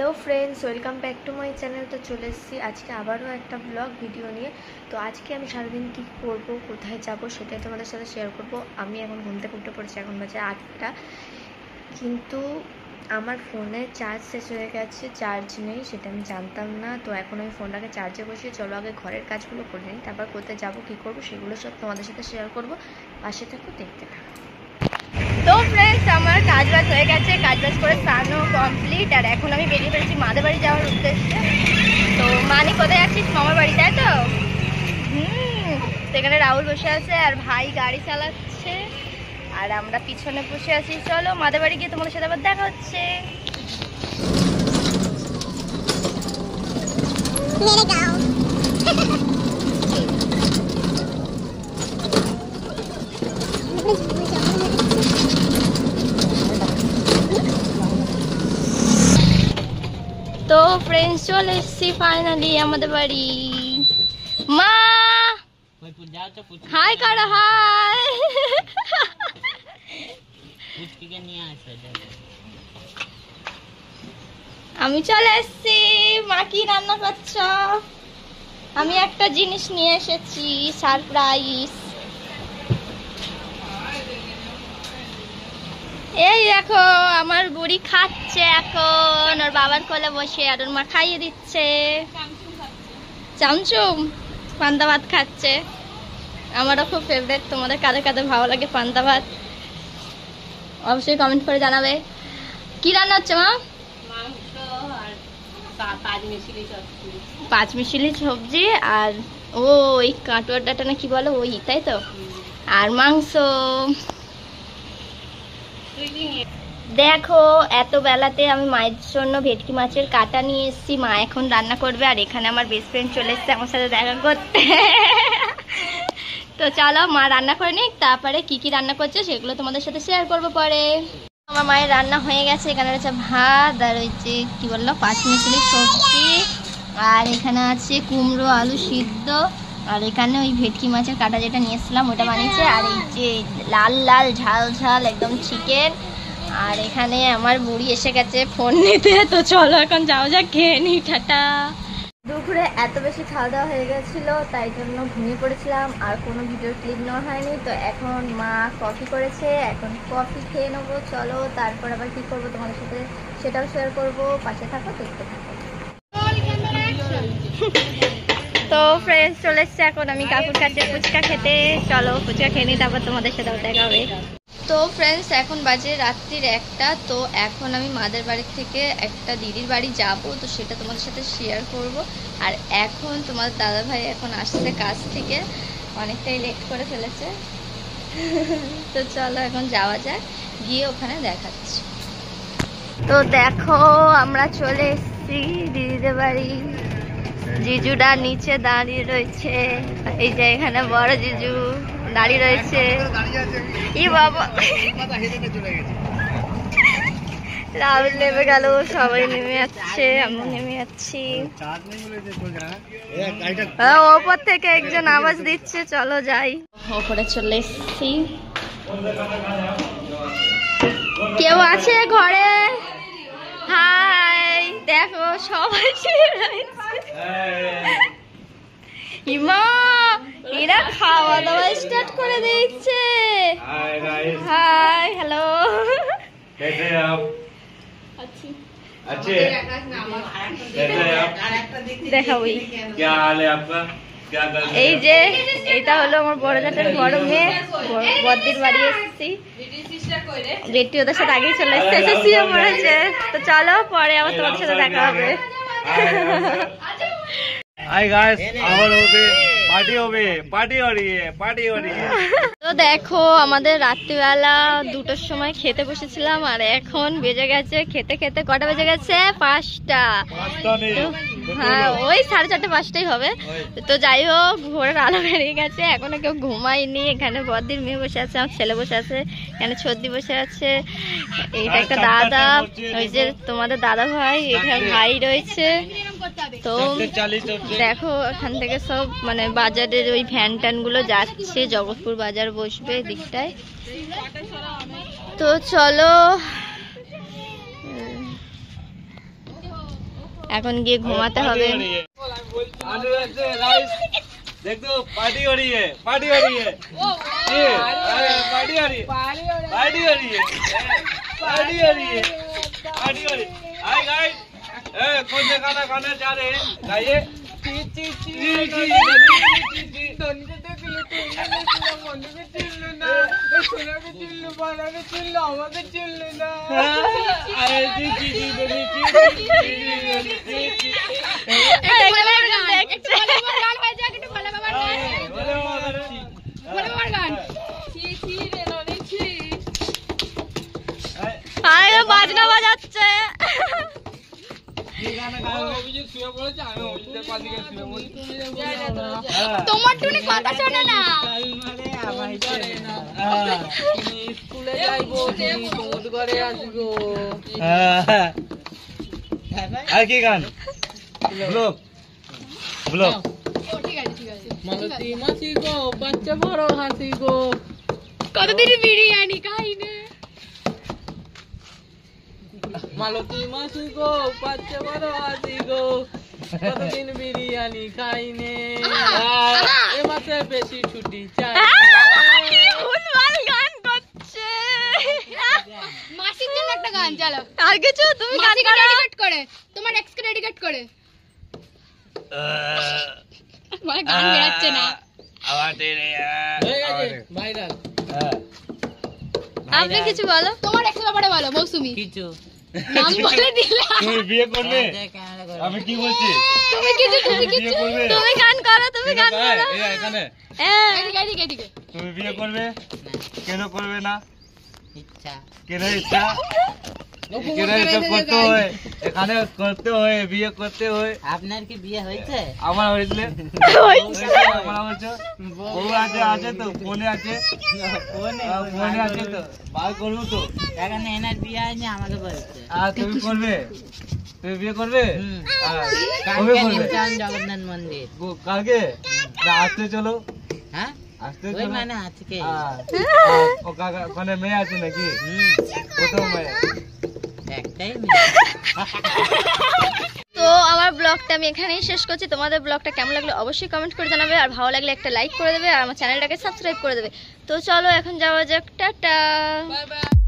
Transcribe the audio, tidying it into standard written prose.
Hello friends welcome back to my channel. तो चले एसेছি আজকে আবারও একটা ব্লগ ভিডিও নিয়ে। তো আজকে আমি সারাদিন কী করব, কোথায় যাব সেটাই তোমাদের সাথে শেয়ার করব। আমি এখন ঘুম থেকে উঠে পড়েছি, এখন বাজে 8টা, কিন্তু আমার ফোনে চার্জ শেষ হয়ে গেছে, চার্জ নেই, সেটা আমি জানতাম না। তো এখন আমি ফোনটাকে চার্জে বসিয়ে চলো আগে ঘরের কাজগুলো করে নিই, তারপর কোথায় যাব কী করব সেগুলো সব তোমাদের সাথে শেয়ার করব। পাশে থাকো, দেখতে থাকো। তো ফ্রেন্ডস আমার কাজ বাজ হয়ে গেছে, কাজ বাজ করে স্নানও কমপ্লিট, আর এখন আমি বেরিয়ে পড়েছি মাদের বাড়ি যাওয়ার উদ্দেশ্যে। তো মানি কোথায় যাচ্ছিস? মামার বাড়ি, তাই তো? সেখানে রাহুল বসে আছে আর ভাই গাড়ি চালাচ্ছে, আর আমরা পিছনে বসে আছি। চলো মাদের বাড়ি গিয়ে তোমাদের সাথে আবার দেখা হচ্ছে। তো ফ্রেন্ডস চলে এসেছি ফাইনালি আমাদের বাড়ি। মা হাই করো, হাই। আমি চলে এসেছি। মা কি রান্না করছো? আমি একটা জিনিস নিয়ে এসেছি, সারপ্রাইজ। এই দেখো আমার বুড়ি খাচ্ছে এখন, ওর বাবার কোলে বসে, আর ওর মা খাইয়ে দিচ্ছে। চামচুম পান্তা ভাত খাচ্ছে, আমারও খুব ফেভারিট। তোমাদের কাদের কাদের ভালো লাগে পান্তা ভাত অবশ্যই কমেন্ট করে জানাবে। কি রান্না হচ্ছে মা? পাঁচমিশালি সবজি, আর ওই কাঁটোয়ার ডাটা না কি বলো, ওই, তাই তো, আর মাংস। দেখো এত বেলাতে আমি মায়ের জন্য ভেটকি মাছের কাটা নিয়ে এসেছি, মা এখন রান্না করবে। আর এখানে আমার বেস্ট ফ্রেন্ড চলে এসেছে আমার সাথে দেখা করতে। তো চলো মা রান্না করে নিক, তারপরে কি কি রান্না করছে সেগুলো তোমাদের সাথে শেয়ার করবো পরে। আমার মায়ের রান্না হয়ে গেছে, এখানে রয়েছে ভাত, আর হচ্ছে কি বললো পাঁচমিশালি সবজি, আর এখানে আছে কুমড়ো আলু সিদ্ধ, আর এখানে ওই ভেটকি মাছের কাটা যেটা নিয়ে এসেছিলাম ওটা বানিয়েছে, আর এই যে লাল লাল ঝাল ঝাল একদম চিকেন। আর এখানে আমার বুড়ি এসে গেছে ফোন নিতে। তো চলো এখন যাও, যা খেয়ে নি, টাটা। দুপুরে এত বেশি খাওয়া দাওয়া হয়ে গেছিলো, তাই জন্য ঘুমিয়ে পড়েছিলাম, আর কোনো ভিডিওর ক্লিপ নেওয়া হয়নি। তো এখন মা কফি করেছে, এখন কফি খেয়ে নেবো। চলো তারপর আবার কি করবো তোমাদের সাথে সেটাও শেয়ার করবো, পাশে থাকো, দেখতে থাকো। তো ফ্রেন্ডস চলে এসছে এখন আমি কাকুর কাছে ফুচকা খেতে। চলো ফুচকা খেয়ে নিই, তারপর তোমাদের সাথেও দেখা হবে। তো ফ্রেন্ডস এখন বাজে রাত্রির 1টা। তো এখন আমি মাদের বাড়ি থেকে একটা দিদির বাড়ি যাব, তো সেটা তোমাদের সাথে শেয়ার করব। আর এখন তোমার দাদা ভাই এখন আসছে কাজ থেকে, অনেকটাই লেট করে ফেলেছে। তো চলো এখন যাওয়া যাক, গিয়ে ওখানে দেখাচ্ছি। তো দেখো আমরা চলে এসেছি দিদিদের বাড়ি। জিজুটা নিচে দাঁড়িয়ে রয়েছে, এই যে এখানে বড় জিজু দাঁড়িয়ে রয়েছে। ই বাবা, রাহুল নেমে গেল, সবাই নেমে যাচ্ছে, আমি নেমে যাচ্ছি। ওপর থেকে একজন আওয়াজ দিচ্ছে, চলো যাই। ওপরে চলে এসেছি। কেউ আছে ঘরে? হাই, দেখো সবাই ইমা, এরা খাওয়া দাওয়া স্টার্ট করে দিচ্ছে। হাই, হ্যালো, দেখা ওই এই যে এটা হলো আমার বড় জাতের বড় মেয়ে, বড়দির বাড়ি এসেছি। রেডি ওদের সাথে আগেই চলে এসছে, এসে শুয়ে পড়েছে। তো চলো পরে আবার তোমাদের সাথে দেখা হবে। हाय गाइस, और पार्टी हो रही है, पार्टी हो रही है, पार्टी हो रही है। তো দেখো আমাদের রাত্রিবেলা 2টোর সময় খেতে বসেছিলাম, আর এখন বেজে গেছে খেতে খেতে কটা বেজে গেছে? 5টা। হ্যাঁ ওই 4:30 5টাই হবে। তো যাই হোক ভোরের আলো বেরিয়ে গেছে, এখনো কেউ ঘুমায়নি। এখানে বড়দির মেয়ে বসে আছে, আমার ছেলে বসে আছে, এখানে ছর্দি বসে আছে, এইটা একটা দাদা, ওই যে তোমাদের দাদা ভাই, এখানে ভাই রয়েছে। তো দেখো এখান থেকে সব মানে বাজারের ওই ভ্যান ট্যান গুলো যাচ্ছে, জগৎপুর বাজার বসবে দিকটায়। তো চলো এখন গিয়ে ঘুমাতে হবে। देख दो पार्टी हो रही है, पार्टी हो रही है, ये पार्टी हो रही है, पार्टी हो रही है, पार्टी हो रही है, पार्टी हो रही है। हाय गाइस, कौन सा गाना गाना चाह रहे हैं? गाइए। বাজনা বাজাচ্ছে। তোমার টুনি কথা শোনে না। স্কুলে যাইবো, তোমার ঘরে আসবো। আর কি গান? Blog blog. মালতী মাসি গো, বাচ্চা বড় হাসি গো। কতদিন বিরিয়ানি খাই না। মালতী মাসি গো, বাচ্চা বড় হাসি গো। কতদিন বিরিয়ানি খাইনে, এ মাসে বেশি ছুটি চাই। ভুলভাল গান করছে। মাসির জন্য একটা গান চালো। আর কিছু তুমি গান মাসিকে করো। ডেডিকেট করে, তোমার এক্স কে ডেডিকেট করে। মানে গান বেরাচ্ছে না। আওয়াজ তেরে হয়ে গেছে ভাইরাল। আপনি কিছু বলো। তোমার এক্স ব্যাপারে বলো মৌসুমি। কিছু নাম বলে দিলা। তুমি বিয়ে করবে? আমি কি বলছি? তুমি কিছু তুমি বিয়ে কিছু। করবে? তুমি গান করো, তুমি গান করো। এখানে হ্যাঁ। এদিকে এদিকে এদিকে। তুমি বিয়ে করবে? কেন করবে না? ইচ্ছা কেন ইচ্ছা? কেন ইচ্ছা করতে হয়? এখানে করতে হয়, বিয়ে করতে হয়। আপনার কি বিয়ে হয়েছে? আমার হয়েছিল। আমার হয়েছে। বউ আছে, আছে তো, ফোনে আছে। ফোনে আছে তো, বার করবো তো। এখানে এনার বিয়ে হয়নি, আমাকে বলছে। আর তুমি করবে? তুমি বিয়ে করবে? কবে কালকে করবে? নিমতান জগন্নাথ মন্দির। কালকে? আসতে চলো, হ্যাঁ আসতে ওই চলো। মানে আজকে। ওখানে মেয়ে আছে নাকি? কত মেয়ে? একটাই তো আমার ব্লগটা আমি এখানেই শেষ করছি। তোমাদের ব্লগটা কেমন লাগলো অবশ্যই কমেন্ট করে জানাবে, আর ভালো লাগলে একটা লাইক করে দেবে, আর আমার চ্যানেলটাকে সাবস্ক্রাইব করে দেবে। তো চলো এখন যাওয়া যাক, টাটা। Bye bye.